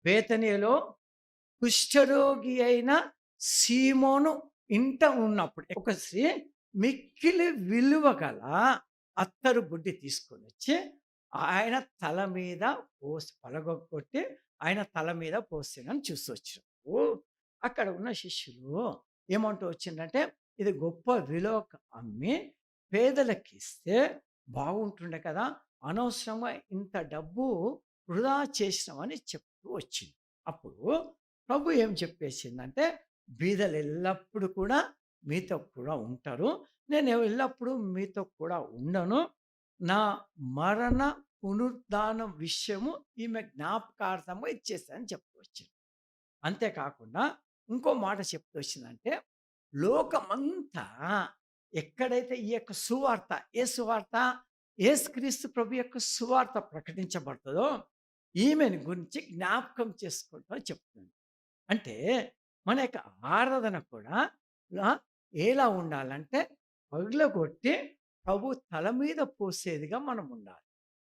బేతనియలో కుష్ఠరోగి అయిన సీమోను ఇంట ఉన్నప్పుడు ఒక స్త్రీ మిక్కిలి విలువ గల అత్తరు బుడ్డి తీసుకొనొచ్చి ఆయన తల మీద పలగొట్టి ఆయన తల మీద పోసెనని చూసొచ్చినప్పుడు అక్కడ ఉన్న శిష్యులు ఏమంటూ వచ్చిందంటే, ఇది గొప్ప విలువకు అమ్మి పేదలకిస్తే బాగుంటుండే కదా! అనవసరంగా ఇంత డబ్బు వృధా చేసినామని చెప్తూ వచ్చింది. అప్పుడు ప్రభు ఏం చెప్పేసిందంటే, బీదలు ఎల్లప్పుడూ కూడా మీతో కూడా ఉంటారు. నేను ఎల్లప్పుడూ మీతో కూడా ఉండను. నా మరణ, పునరుద్ధానం విషయము ఈమె జ్ఞాపకార్థంగా ఇచ్చేసానని చెప్తూ వచ్చింది. అంతేకాకుండా ఇంకో మాట చెప్తూ వచ్చిందంటే, లోకమంతా ఎక్కడైతే ఈ యొక్క సువార్త, ఏ సువార్త? యేసుక్రీస్తు ప్రభు యొక్క సువార్త ప్రకటించబడుతదో, ఈమెను గురించి జ్ఞాపకం చేసుకుంటూ చెప్తుంది. అంటే మన యొక్క ఆరాధన కూడా లా ఎలా ఉండాలంటే, పగులగొట్టి ప్రభు తల మీద పోసేదిగా మనం ఉండాలి.